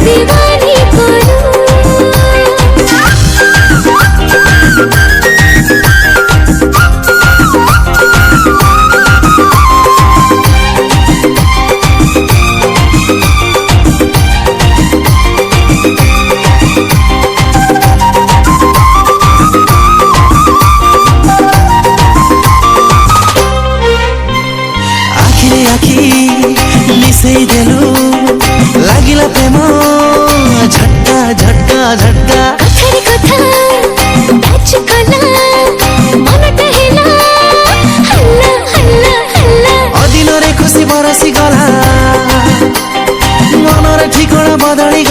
दीवानी मिसई देलु लागिला प्रेम झटका झटका झटका कथारे कथा बैच कला मन टहेला हल्ला हल्ला हल्ला अदिन रे खुशी बरसी गला मन रे ठिकଣା बदली